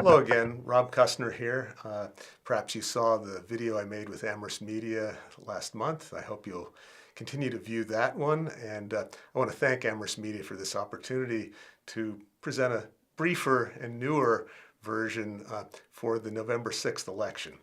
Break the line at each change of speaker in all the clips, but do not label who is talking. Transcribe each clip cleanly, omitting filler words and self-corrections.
Hello again, Rob Kusner here. Perhaps you saw the video I made with Amherst Media last month. I hope you'll continue to view that one. And I want to thank Amherst Media for this opportunity to present a briefer and newer version for the November 6th election.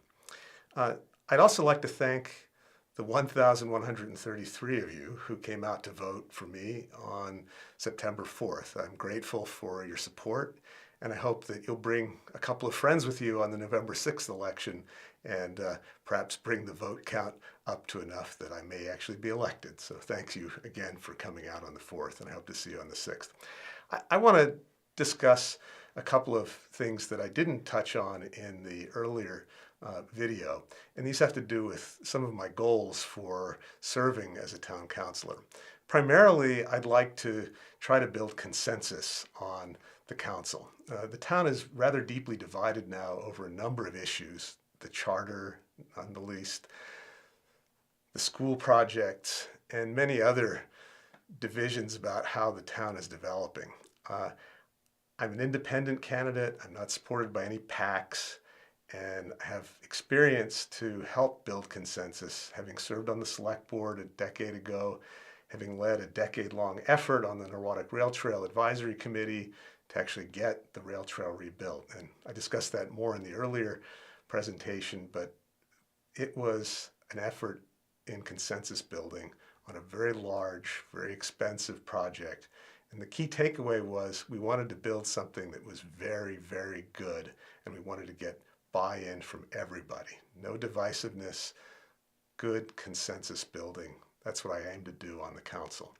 I'd also like to thank the 1,133 of you who came out to vote for me on September 4th. I'm grateful for your support, and I hope that you'll bring a couple of friends with you on the November 6th election and perhaps bring the vote count up to enough that I may actually be elected. So thanks you again for coming out on the 4th, and I hope to see you on the 6th. I want to discuss a couple of things that I didn't touch on in the earlier video, and these have to do with some of my goals for serving as a town councilor. Primarily, I'd like to try to build consensus on the council. The town is rather deeply divided now over a number of issues: the charter, none the least, the school projects, and many other divisions about how the town is developing. I'm an independent candidate. I'm not supported by any PACs, and have experience to help build consensus, having served on the select board a decade ago, having led a decade-long effort on the Norwottuck Rail Trail Advisory Committee to actually get the rail trail rebuilt. And I discussed that more in the earlier presentation, but it was an effort in consensus building on a very large, very expensive project. And the key takeaway was we wanted to build something that was very, very good, and we wanted to get buy-in from everybody. No divisiveness, good consensus building. That's what I aim to do on the council.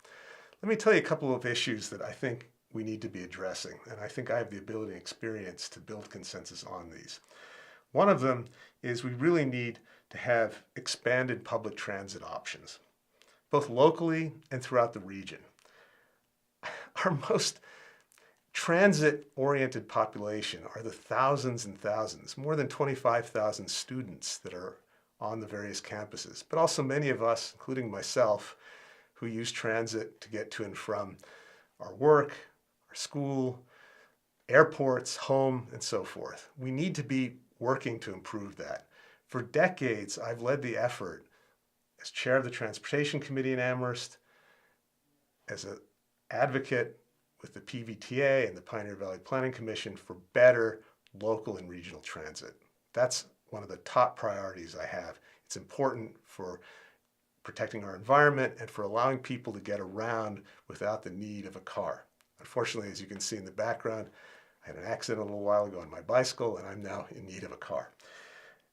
Let me tell you a couple of issues that I think we need to be addressing, and I think I have the ability and experience to build consensus on these. One of them is we really need to have expanded public transit options, both locally and throughout the region. Our most transit-oriented population are the thousands and thousands, more than 25,000 students that are on the various campuses, but also many of us, including myself, who use transit to get to and from our work, our school, airports, home, and so forth. We need to be working to improve that. For decades, I've led the effort as chair of the Transportation Committee in Amherst, as an advocate with the PVTA and the Pioneer Valley Planning Commission for better local and regional transit. That's one of the top priorities I have. It's important for protecting our environment and for allowing people to get around without the need of a car. Unfortunately, as you can see in the background, I had an accident a little while ago on my bicycle, and I'm now in need of a car.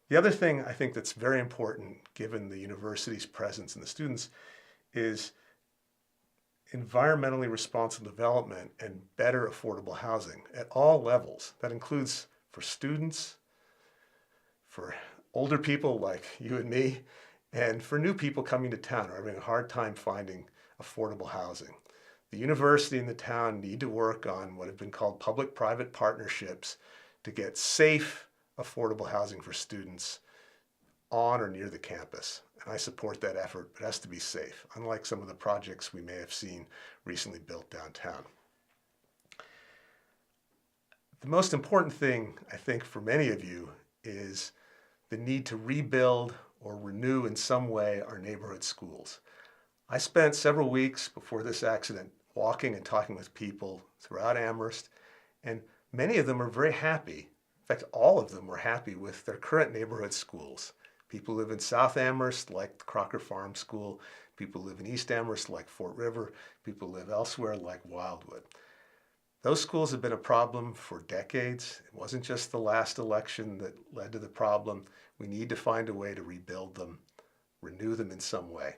The other thing I think that's very important, given the university's presence and the students, is environmentally responsible development and better affordable housing at all levels. That includes for students, for older people like you and me, and for new people coming to town who are having a hard time finding affordable housing. The university and the town need to work on what have been called public-private partnerships to get safe, affordable housing for students on or near the campus. And I support that effort, but it has to be safe, unlike some of the projects we may have seen recently built downtown. The most important thing, I think, for many of you is the need to rebuild or renew in some way our neighborhood schools. I spent several weeks before this accident walking and talking with people throughout Amherst, and many of them are very happy. In fact, all of them were happy with their current neighborhood schools. People live in South Amherst, like the Crocker Farm School. People live in East Amherst, like Fort River. People live elsewhere, like Wildwood. Those schools have been a problem for decades. It wasn't just the last election that led to the problem. We need to find a way to rebuild them, renew them in some way.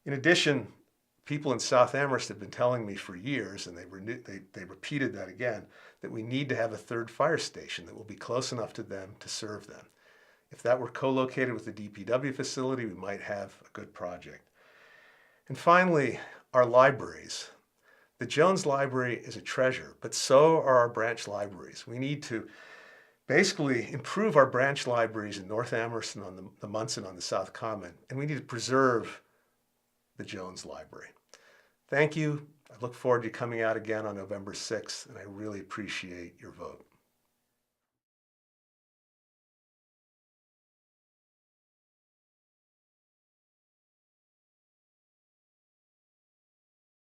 In addition, people in South Amherst have been telling me for years, and they repeated that again, that we need to have a third fire station that will be close enough to them to serve them. If that were co-located with the DPW facility, we might have a good project. And finally, our libraries. The Jones Library is a treasure, but so are our branch libraries. We need to basically improve our branch libraries in North Amherst and on the Munson on the South Common, and we need to preserve the Jones Library. Thank you. I look forward to you coming out again on November 6th, and I really appreciate your vote.